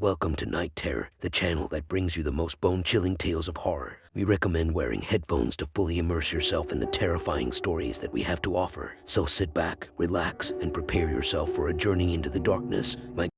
welcome to Night Terror, the channel that brings you the most bone-chilling tales of horror. We recommend wearing headphones to fully immerse yourself in the terrifying stories that we have to offer. So sit back, relax, and prepare yourself for a journey into the darkness. My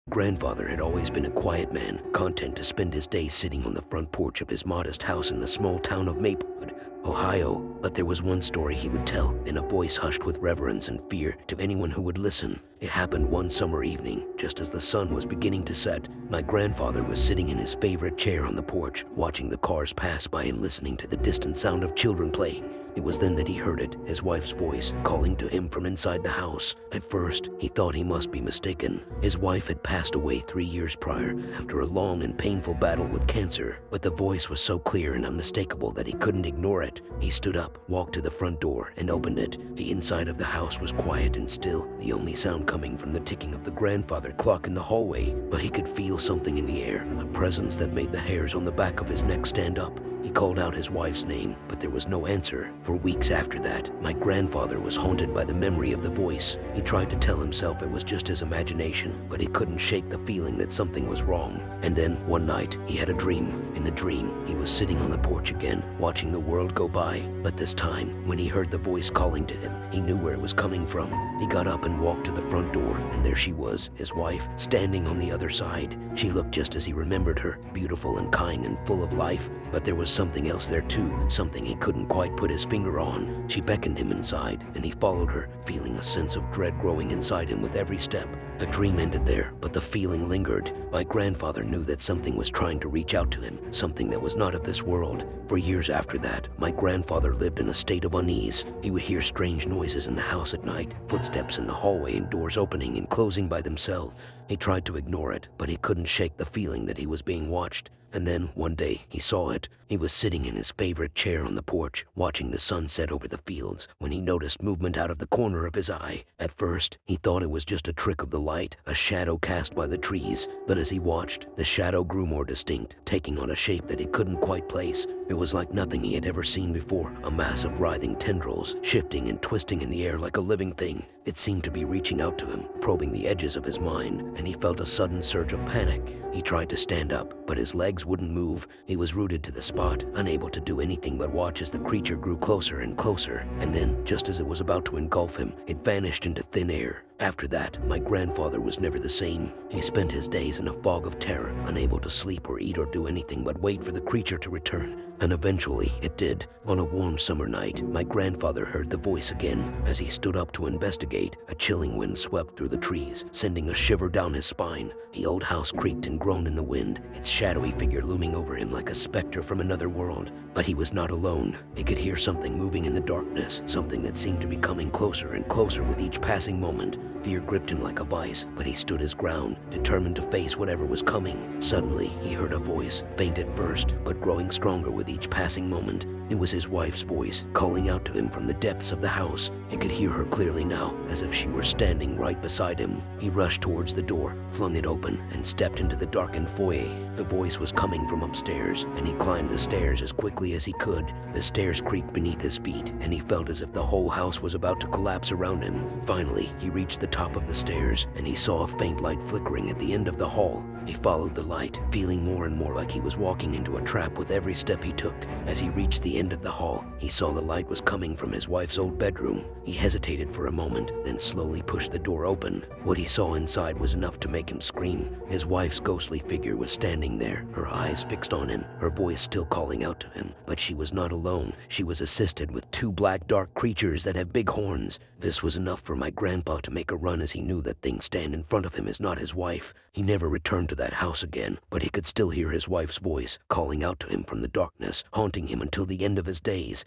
grandfather had always been a quiet man, content to spend his days sitting on the front porch of his modest house in the small town of Maplewood, Ohio. But there was one story he would tell, in a voice hushed with reverence and fear to anyone who would listen. It happened one summer evening, just as the sun was beginning to set. My grandfather was sitting in his favorite chair on the porch, watching the cars pass by and listening to the distant sound of children playing. It was then that he heard it, his wife's voice, calling to him from inside the house. At first, he thought he must be mistaken. His wife had passed away 3 years prior, after a long and painful battle with cancer. But the voice was so clear and unmistakable that he couldn't ignore it. He stood up, walked to the front door, and opened it. The inside of the house was quiet and still, the only sound coming from the ticking of the grandfather clock in the hallway. But he could feel something in the air, a presence that made the hairs on the back of his neck stand up. He called out his wife's name, but there was no answer. For weeks after that, my grandfather was haunted by the memory of the voice. He tried to tell himself it was just his imagination, but he couldn't shake the feeling that something was wrong. And then, one night, he had a dream. In the dream, he was sitting on the porch again, watching the world go by. But this time, when he heard the voice calling to him, he knew where it was coming from. He got up and walked to the front door, and there she was, his wife, standing on the other side. She looked just as he remembered her, beautiful and kind and full of life. But there was something else there too, something he couldn't quite put his finger on. She beckoned him inside, and he followed her, feeling a sense of dread growing inside him with every step. The dream ended there, but the feeling lingered. My grandfather knew that something was trying to reach out to him, something that was not of this world. For years after that, my grandfather lived in a state of unease. He would hear strange noises in the house at night, footsteps in the hallway and doors opening and closing by themselves. He tried to ignore it, but he couldn't shake the feeling that he was being watched. And then, one day, he saw it. He was sitting in his favorite chair on the porch, watching the sun set over the fields, when he noticed movement out of the corner of his eye. At first, he thought it was just a trick of the light, a shadow cast by the trees. But as he watched, the shadow grew more distinct, taking on a shape that he couldn't quite place. It was like nothing he had ever seen before, a mass of writhing tendrils, shifting and twisting in the air like a living thing. It seemed to be reaching out to him, probing the edges of his mind, and he felt a sudden surge of panic. He tried to stand up, but his legs wouldn't move. He was rooted to the spot, unable to do anything but watch as the creature grew closer and closer. And then, just as it was about to engulf him, it vanished into thin air. After that, my grandfather was never the same. He spent his days in a fog of terror, unable to sleep or eat or do anything but wait for the creature to return. And eventually, it did. On a warm summer night, my grandfather heard the voice again. As he stood up to investigate, a chilling wind swept through the trees, sending a shiver down his spine. The old house creaked and groaned in the wind, its shadowy figure looming over him like a specter from another world. But he was not alone. He could hear something moving in the darkness, something that seemed to be coming closer and closer with each passing moment. Fear gripped him like a vice, but he stood his ground, determined to face whatever was coming. Suddenly, he heard a voice, faint at first, but growing stronger with each passing moment. It was his wife's voice, calling out to him from the depths of the house. He could hear her clearly now, as if she were standing right beside him. He rushed towards the door, flung it open, and stepped into the darkened foyer. The voice was coming from upstairs, and he climbed the stairs as quickly as he could. The stairs creaked beneath his feet, and he felt as if the whole house was about to collapse around him. Finally, he reached the top of the stairs, and he saw a faint light flickering at the end of the hall. He followed the light, feeling more and more like he was walking into a trap with every step he took. As he reached the end of the hall, he saw the light was coming from his wife's old bedroom. He hesitated for a moment, then slowly pushed the door open. What he saw inside was enough to make him scream. His wife's ghostly figure was standing there, her eyes fixed on him, her voice still calling out to him. But she was not alone. She was assisted with two black dark creatures that have big horns. This was enough for my grandpa to make a run, as he knew that thing stand in front of him is not his wife. He never returned to that house again, but he could still hear his wife's voice calling out to him from the darkness, haunting him until the end of his days.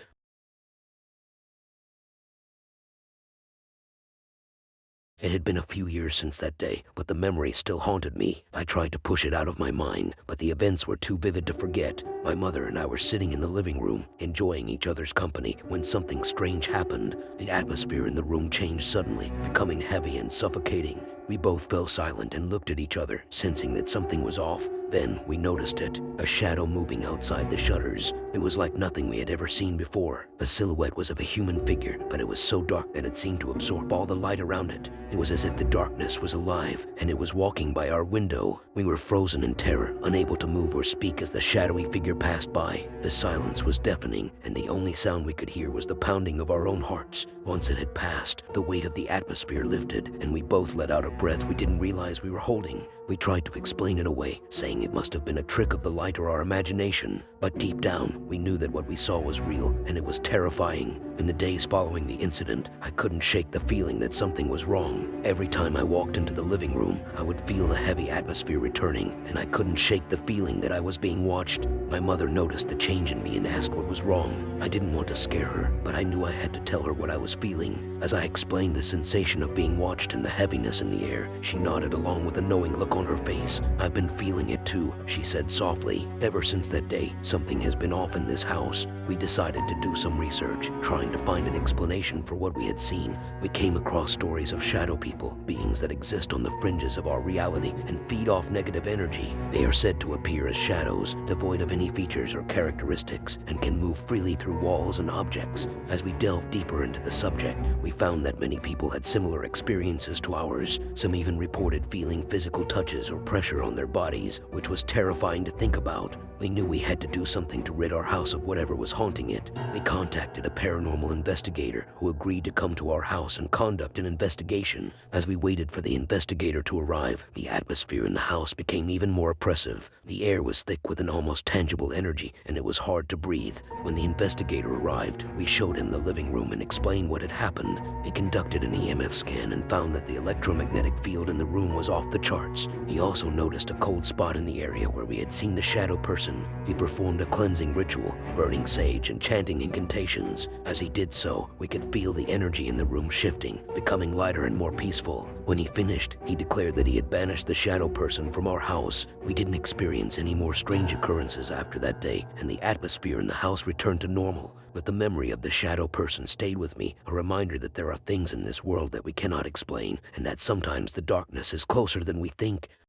It had been a few years since that day, but the memory still haunted me. I tried to push it out of my mind, but the events were too vivid to forget. My mother and I were sitting in the living room, enjoying each other's company, when something strange happened. The atmosphere in the room changed suddenly, becoming heavy and suffocating. We both fell silent and looked at each other, sensing that something was off. Then we noticed it, a shadow moving outside the shutters. It was like nothing we had ever seen before. The silhouette was of a human figure, but it was so dark that it seemed to absorb all the light around it. It was as if the darkness was alive, and it was walking by our window. We were frozen in terror, unable to move or speak as the shadowy figure passed by. The silence was deafening, and the only sound we could hear was the pounding of our own hearts. Once it had passed, the weight of the atmosphere lifted, and we both let out a breath we didn't realize we were holding. We tried to explain it away, saying it must have been a trick of the light or our imagination. But deep down, we knew that what we saw was real, and it was terrifying. In the days following the incident, I couldn't shake the feeling that something was wrong. Every time I walked into the living room, I would feel the heavy atmosphere returning, and I couldn't shake the feeling that I was being watched. My mother noticed the change in me and asked what was wrong. I didn't want to scare her, but I knew I had to tell her what I was feeling. As I explained the sensation of being watched and the heaviness in the air, she nodded along with a knowing look on her face. "I've been feeling it too," she said softly. "Ever since that day, something has been off in this house." We decided to do some research, trying to find an explanation for what we had seen. We came across stories of shadow people, beings that exist on the fringes of our reality and feed off negative energy. They are said to appear as shadows, devoid of any features or characteristics, and can move freely through walls and objects. As we delved deeper into the subject, we found that many people had similar experiences to ours. Some even reported feeling physical touches or pressure on their bodies, which was terrifying to think about. We knew we had to do something to rid our house of whatever was haunting it. We contacted a paranormal investigator who agreed to come to our house and conduct an investigation. As we waited for the investigator to arrive, the atmosphere in the house became even more oppressive. The air was thick with an almost tangible energy, and it was hard to breathe. When the investigator arrived, we showed him the living room and explained what had happened. He conducted an EMF scan and found that the electromagnetic field in the room was off the charts. He also noticed a cold spot in the area where we had seen the shadow person. He performed a cleansing ritual, burning sage and chanting incantations. As he did so, we could feel the energy in the room shifting, becoming lighter and more peaceful. When he finished, he declared that he had banished the shadow person from our house. We didn't experience any more strange occurrences after that day, and the atmosphere in the house returned to normal. But the memory of the shadow person stayed with me, a reminder that there are things in this world that we cannot explain, and that sometimes the darkness is closer than we think.